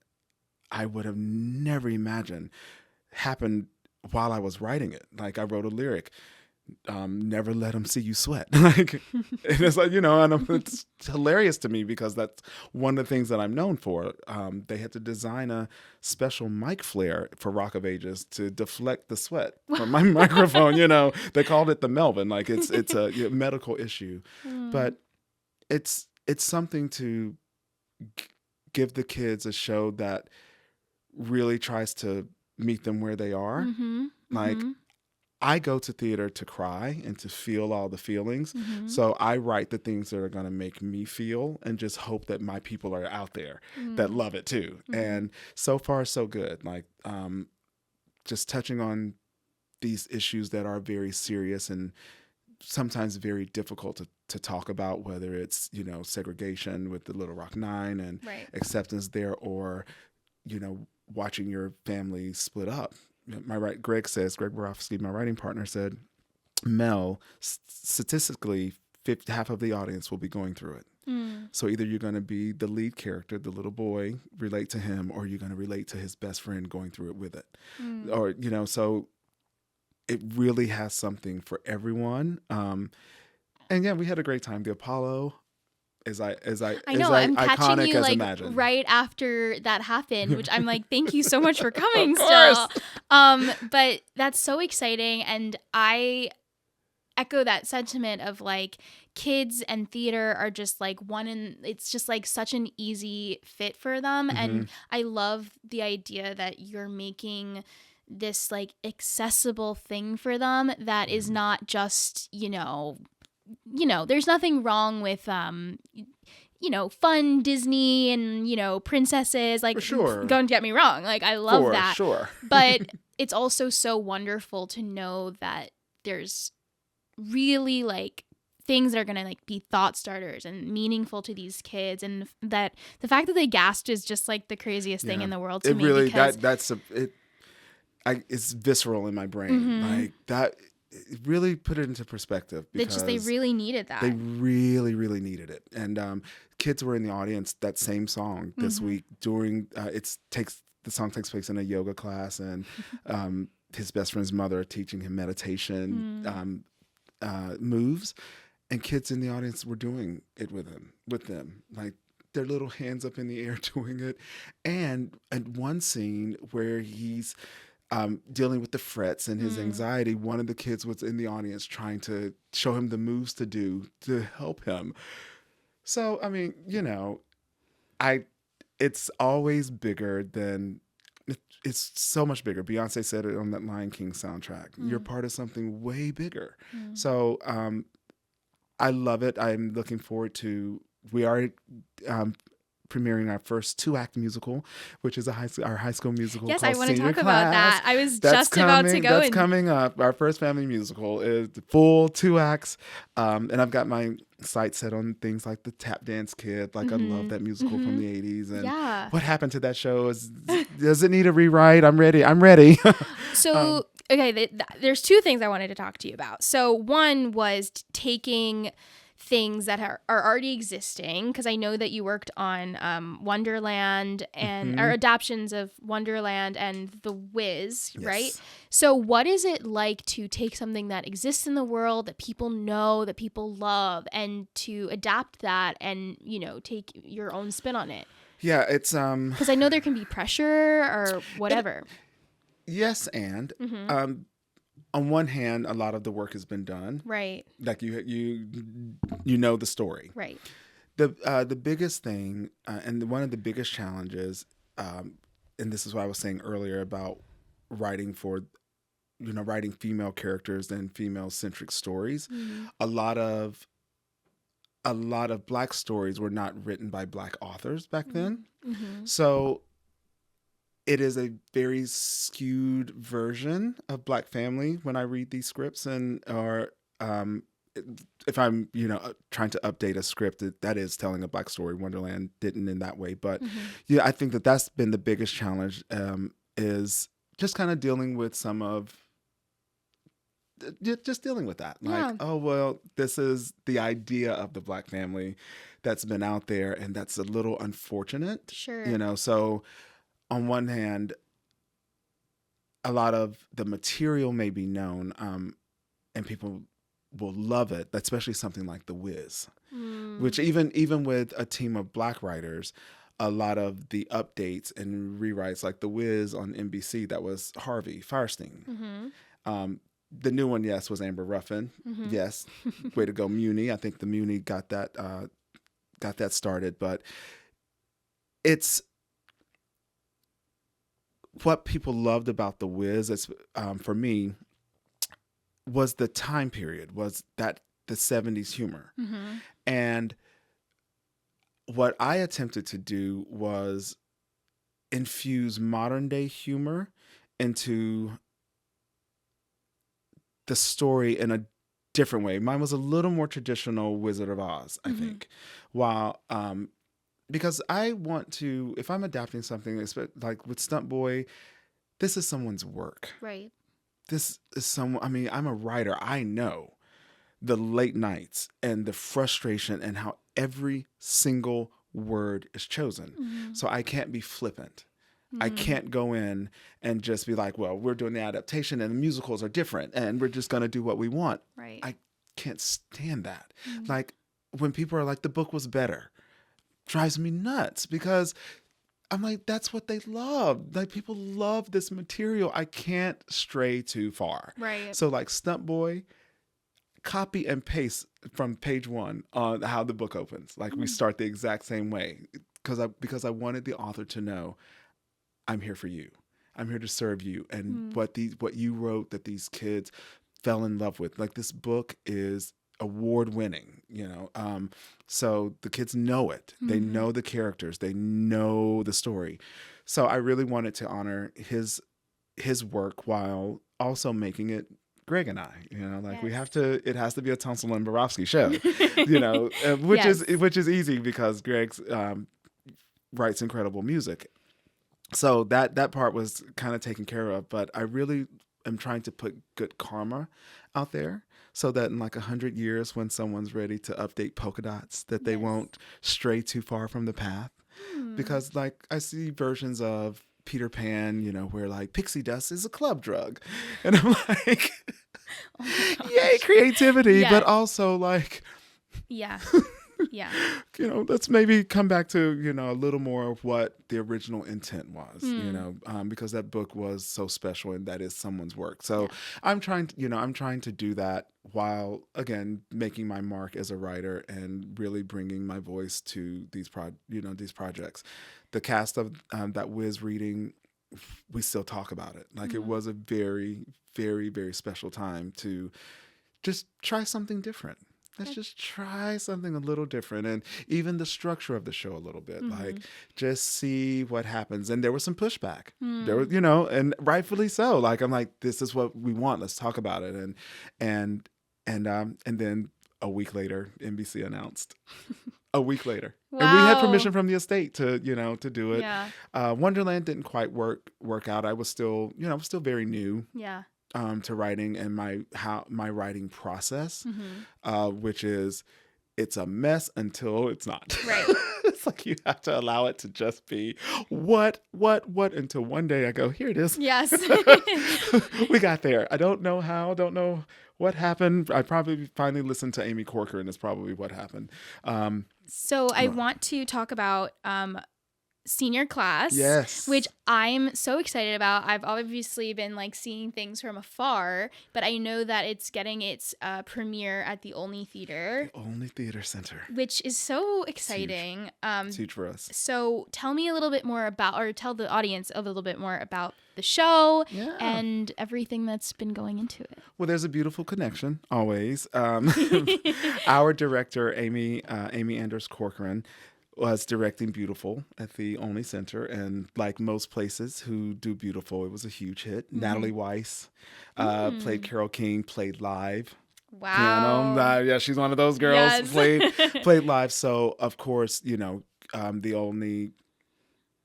Speaker 2: I would have never imagined happened while I was writing it. Like I wrote a lyric, never let them see you sweat. Like, and it's like, and it's hilarious to me because that's one of the things that I'm known for. They had to design a special mic flare for Rock of Ages to deflect the sweat from my microphone. They called it the Melvin. Like it's a medical issue, but it's something to give the kids a show that really tries to meet them where they are. Like I go to theater to cry and to feel all the feelings. So I write the things that are going to make me feel and just hope that my people are out there that love it too. And so far, so good. Like just touching on these issues that are very serious and sometimes very difficult to talk about, whether it's, segregation with the Little Rock Nine and acceptance there, or, watching your family split up. Greg Borofsky, my writing partner, said, Mel, statistically, half of the audience will be going through it. So either you're going to be the lead character, the little boy, relate to him, or you're going to relate to his best friend going through it with it. Or, so it really has something for everyone. And yeah, we had a great time. The Apollo I know, I'm
Speaker 1: catching you like
Speaker 2: imagined.
Speaker 1: Right after that happened, which I'm like, thank you so much for coming still. But that's so exciting. And I echo that sentiment of like kids and theater are just like it's just like such an easy fit for them. And I love the idea that you're making this like accessible thing for them that is not just, there's nothing wrong with, fun Disney and, princesses. Like, don't get me wrong. Like, I love that.
Speaker 2: Sure.
Speaker 1: But it's also so wonderful to know that there's really, like, things that are going to, like, be thought starters and meaningful to these kids. And that the fact that they gasped is just, like, the craziest thing in the world to me.
Speaker 2: Really, it's visceral in my brain. Like, that... It really put it into perspective because
Speaker 1: they really needed that.
Speaker 2: They really, really needed it. And kids were in the audience that same song this week during the song takes place in a yoga class, and his best friend's mother teaching him meditation moves, and kids in the audience were doing it with them, like their little hands up in the air doing it. And one scene where he's dealing with the frets and his anxiety, one of the kids was in the audience trying to show him the moves to do to help him. So, I mean, it's always bigger than, it's so much bigger. Beyonce said it on that Lion King soundtrack. You're part of something way bigger. So, I love it. I'm looking forward to, we are premiering our first 2-act musical, which is our high school musical.
Speaker 1: Yes,
Speaker 2: called
Speaker 1: I want to
Speaker 2: Senior
Speaker 1: talk about
Speaker 2: Class.
Speaker 1: that. I was
Speaker 2: That's
Speaker 1: just about to go.
Speaker 2: That's coming up. Our first family musical is the full 2 acts. And I've got my sights set on things like the Tap Dance Kid. Like, I love that musical from the 80s. And what happened to that show? Does it need a rewrite? I'm ready.
Speaker 1: So, okay, there's 2 things I wanted to talk to you about. So one was taking things that are already existing, because I know that you worked on Wonderland and or adaptations of Wonderland and The Wiz, right? So what is it like to take something that exists in the world that people know, that people love, and to adapt that and, you know, take your own spin on it?
Speaker 2: Yeah, it's
Speaker 1: because I know there can be pressure or whatever.
Speaker 2: Yes, and on one hand, a lot of the work has been done.
Speaker 1: Right.
Speaker 2: Like you know the story.
Speaker 1: Right.
Speaker 2: The biggest thing, and one of the biggest challenges, and this is what I was saying earlier about writing female characters and female-centric stories. A lot of Black stories were not written by Black authors back then. So it is a very skewed version of Black family when I read these scripts, or if I'm trying to update a script that is telling a Black story. Wonderland didn't in that way, but I think that's been the biggest challenge, is just kind of dealing with some of just dealing with that. Like, oh, well, this is the idea of the Black family that's been out there, and that's a little unfortunate.
Speaker 1: Sure.
Speaker 2: So on one hand, a lot of the material may be known, and people will love it, especially something like The Wiz, which even with a team of Black writers, a lot of the updates and rewrites, like The Wiz on NBC, that was Harvey Fierstein. The new one, yes, was Amber Ruffin. Yes, way to go, Muni. I think the Muni got that started, but it's what people loved about The Wiz. It's for me was the time period, was that the 70s humor, and what I attempted to do was infuse modern day humor into the story in a different way. Mine was a little more traditional Wizard of Oz, I think. While because I want to, if I'm adapting something, like with Stunt Boy, this is someone's work.
Speaker 1: Right.
Speaker 2: This is I'm a writer. I know the late nights and the frustration and how every single word is chosen. So I can't be flippant. I can't go in and just be like, well, we're doing the adaptation and the musicals are different and we're just going to do what we want.
Speaker 1: Right.
Speaker 2: I can't stand that. Like, when people are like, the book was better, drives me nuts, because I'm like, that's what they love. Like, people love this material. I can't stray too far.
Speaker 1: Right.
Speaker 2: So like Stunt Boy, copy and paste from page 1 on how the book opens. Like, we start the exact same way because I wanted the author to know, I'm here for you. I'm here to serve you. And what you wrote that these kids fell in love with. Like, this book is award winning, so the kids know it. They know the characters. They know the story. So I really wanted to honor his work while also making it Greg and I, we have to, it has to be a Tunstall and Borofsky show, which is easy because Greg writes incredible music. So that part was kind of taken care of, but I really am trying to put good karma out there so that in like 100 years, when someone's ready to update Polkadots, that they won't stray too far from the path. Because like I see versions of Peter Pan, where like pixie dust is a club drug. And I'm like, yay, creativity, but also like, let's maybe come back to, a little more of what the original intent was, because that book was so special and that is someone's work. So I'm trying to do that while, again, making my mark as a writer and really bringing my voice to these projects. The cast of that Wiz reading, we still talk about it. Like, it was a very, very, very special time to just try something different. let's just try something a little different. And even the structure of the show a little bit, like just see what happens. And there was some pushback. There was, and rightfully so. Like, I'm like, this is what we want. Let's talk about it. And then a week later, NBC announced. A week later.
Speaker 1: Wow.
Speaker 2: And we had permission from the estate to do it.
Speaker 1: Yeah.
Speaker 2: Wonderland didn't quite work out. I was still very new.
Speaker 1: Yeah.
Speaker 2: To writing and my writing process, which is, it's a mess until it's not.
Speaker 1: Right.
Speaker 2: It's like you have to allow it to just be what until one day I go, here it is.
Speaker 1: Yes.
Speaker 2: We got there. I don't know how, don't know what happened. I probably finally listened to Amy Corcoran is probably what happened.
Speaker 1: So I want to talk about senior class,
Speaker 2: yes,
Speaker 1: which I'm so excited about. I've obviously been like seeing things from afar, but I know that it's getting its premiere at the Olney Theater.
Speaker 2: The Olney Theater Center.
Speaker 1: Which is so exciting.
Speaker 2: It's huge for us.
Speaker 1: So tell me a little bit more about, or tell the audience a little bit more about the show and everything that's been going into it.
Speaker 2: Well, there's a beautiful connection, always. Our director, Amy Anders Corcoran, was directing Beautiful at the Olney Center, and like most places who do Beautiful, it was a huge hit. Natalie Weiss played Carole King, played live.
Speaker 1: Wow.
Speaker 2: Piano. Yeah, she's one of those girls.
Speaker 1: Yes.
Speaker 2: Played live. So of course, the Olney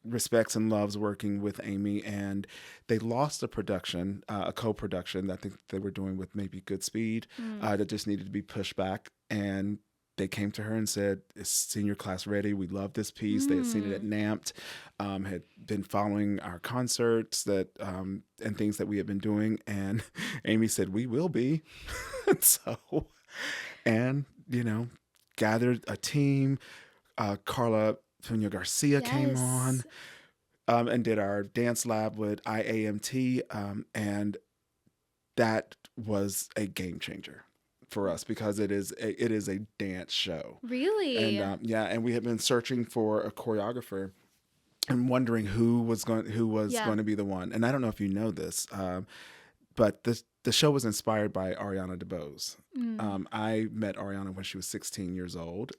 Speaker 2: respects and loves working with Amy, and they lost a production, a co-production that I think they were doing with maybe Goodspeed that just needed to be pushed back, and they came to her and said, is senior class ready? We love this piece. They had seen it at NAMT, had been following our concerts and things that we had been doing. And Amy said, we will be. Gathered a team. Carla Puna Garcia came on and did our dance lab with IAMT. And that was a game changer for us, because it is a dance show.
Speaker 1: Really?
Speaker 2: And and we had been searching for a choreographer and wondering who was going to be the one. And I don't know if you know this, but the show was inspired by Ariana DeBose. I met Ariana when she was 16 years old,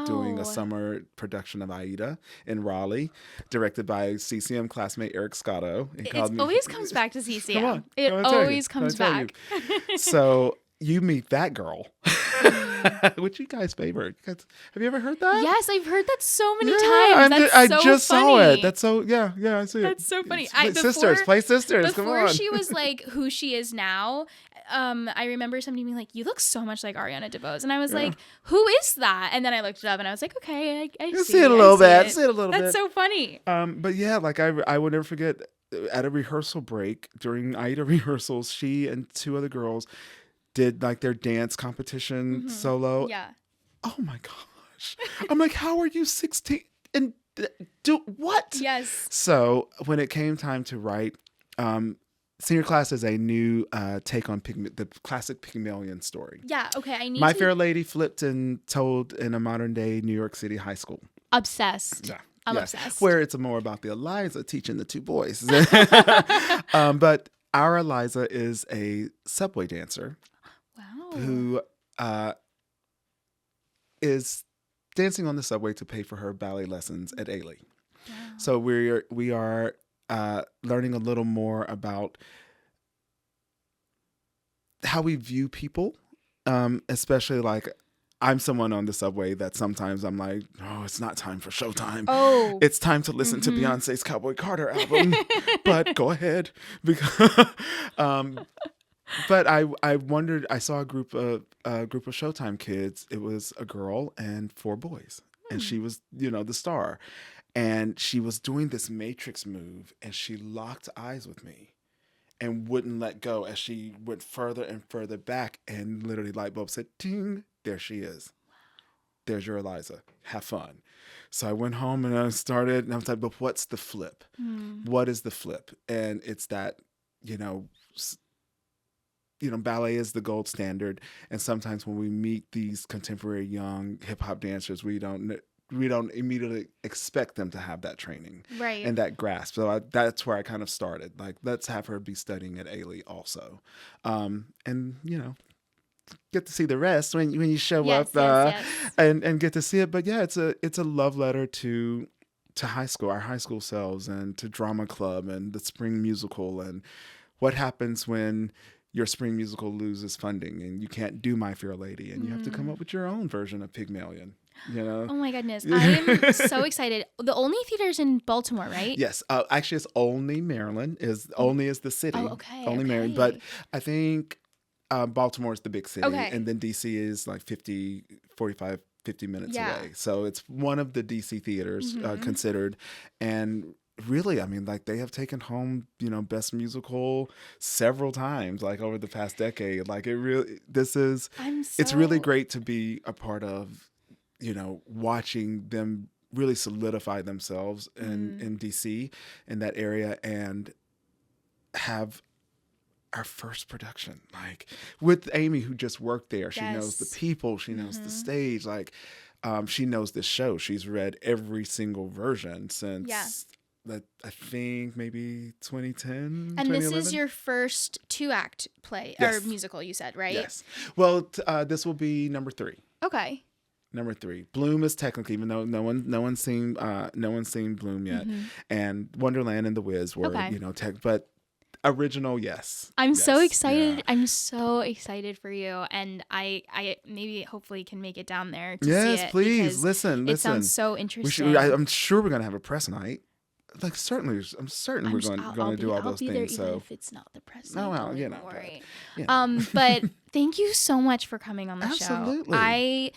Speaker 2: doing a summer production of Aida in Raleigh, directed by CCM classmate Eric Scotto.
Speaker 1: It always comes back to CCM.
Speaker 2: Come on,
Speaker 1: it always comes back.
Speaker 2: So you meet that girl, which you guys favored. Have you ever heard that?
Speaker 1: Yes, I've heard that so many times.
Speaker 2: I just saw it. That's so, I see it.
Speaker 1: That's so funny.
Speaker 2: Sisters, play sisters. Come on.
Speaker 1: Before she was like who she is now, I remember somebody being like, you look so much like Ariana DeBose. And I was like, who is that? And then I looked it up and I was like, okay, I see
Speaker 2: it a little bit. See it a little bit.
Speaker 1: That's so funny.
Speaker 2: But yeah, like I would never forget, at a rehearsal break during Aida rehearsals, she and two other girls did like their dance competition solo.
Speaker 1: Yeah.
Speaker 2: Oh my gosh. I'm like, how are you 16 and do what?
Speaker 1: Yes.
Speaker 2: So when it came time to write, senior class is a new take on the classic Pygmalion story.
Speaker 1: Yeah. Okay.
Speaker 2: My Fair Lady flipped and told in a modern day New York City high school.
Speaker 1: Obsessed.
Speaker 2: Yeah.
Speaker 1: I'm obsessed.
Speaker 2: Where it's more about the Eliza teaching the two boys. But our Eliza is a subway dancer.
Speaker 1: Wow.
Speaker 2: Who is dancing on the subway to pay for her ballet lessons at Ailey. Wow. So we are learning a little more about how we view people, especially like I'm someone on the subway that sometimes I'm like, oh, it's not time for showtime. Oh, it's time to listen to Beyonce's Cowboy Carter album. But go ahead, because. But I wondered. I saw a group of Showtime kids. It was a girl and four boys, and she was, the star, and she was doing this Matrix move, and she locked eyes with me, and wouldn't let go as she went further and further back, and literally light bulb said, "Ting!" There she is. There's your Eliza. Have fun. So I went home and I started, and I was like, but what's the flip? What is the flip? And it's that, ballet is the gold standard, and sometimes when we meet these contemporary young hip hop dancers, we don't immediately expect them to have that training,
Speaker 1: right,
Speaker 2: and that grasp. So that's where I kind of started. Like, let's have her be studying at Ailey also, and get to see the rest when you show
Speaker 1: Yes,
Speaker 2: up
Speaker 1: yes, yes.
Speaker 2: and get to see it. But yeah, it's a love letter to high school, our high school selves, and to drama club and the spring musical, and what happens when your spring musical loses funding and you can't do My Fair Lady and you have to come up with your own version of Pygmalion.
Speaker 1: Oh my goodness. I'm so excited. The only theater's in Baltimore, right?
Speaker 2: Yes. Actually, it's only Maryland. Only is the city.
Speaker 1: Oh, okay.
Speaker 2: Only Maryland. But I think Baltimore is the big city.
Speaker 1: Okay.
Speaker 2: And then DC is like 50 minutes away. So it's one of the DC theaters considered. And really, I mean, like, they have taken home, best musical several times, like, over the past decade. Like, it's really great to be a part of, watching them really solidify themselves in DC, in that area, and have our first production, like, with Amy, who just worked there. She knows the people, she knows the stage, like, she knows the show. She's read every single version since I think maybe 2010,
Speaker 1: And
Speaker 2: 2011.
Speaker 1: this is your first 2-act play or musical, you said, right?
Speaker 2: Yes. Well, this will be number 3.
Speaker 1: Okay.
Speaker 2: Number 3. Bloom is technically, even though no one's seen Bloom yet, and Wonderland and The Wiz were but original, yes.
Speaker 1: I'm so excited.
Speaker 2: Yeah.
Speaker 1: I'm so excited for you, and I maybe hopefully can make it down there to see
Speaker 2: Yes,
Speaker 1: it.
Speaker 2: please listen.
Speaker 1: It sounds so interesting.
Speaker 2: I'm sure we're gonna have a press night. Like, I'm certain we're going to do all those things.
Speaker 1: I'll be there
Speaker 2: so
Speaker 1: even if it's not the press night.
Speaker 2: Oh well,
Speaker 1: don't worry.
Speaker 2: But
Speaker 1: But thank you so much for coming on the show.
Speaker 2: Absolutely.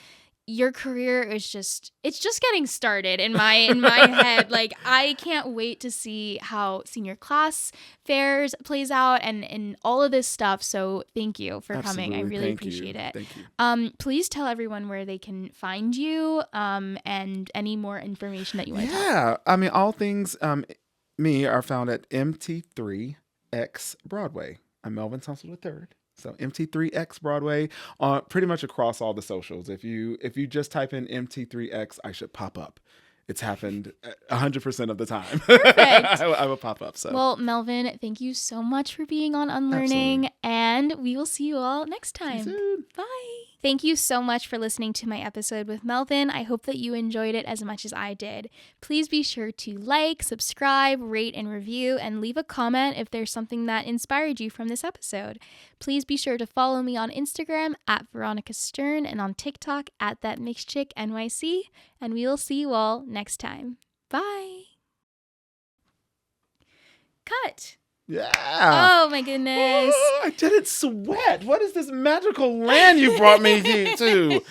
Speaker 1: Your career is it's just getting started in my head. Like, I can't wait to see how senior class fairs plays out and all of this stuff. So thank you for coming. I really appreciate it.
Speaker 2: Thank you.
Speaker 1: Please tell everyone where they can find you and any more information that you want to tell.
Speaker 2: Yeah, I mean, all things me are found at MT3X Broadway. I'm Melvin Tunstall III. So MT3X Broadway, pretty much across all the socials. If you just type in MT3X, I should pop up. It's happened 100% of the time.
Speaker 1: Perfect.
Speaker 2: I will pop up. So,
Speaker 1: well, Melvin, thank you so much for being on Unlearning, and we will see you all next time.
Speaker 2: See you soon.
Speaker 1: Bye. Thank you so much for listening to my episode with Melvin. I hope that you enjoyed it as much as I did. Please be sure to like, subscribe, rate, and review, and leave a comment if there's something that inspired you from this episode. Please be sure to follow me on Instagram at Veronica Stern and on TikTok at ThatMixedChickNYC, and we will see you all next time. Bye. Cut.
Speaker 2: Yeah.
Speaker 1: Oh my goodness.
Speaker 2: Oh, I didn't sweat. What is this magical land you brought me to?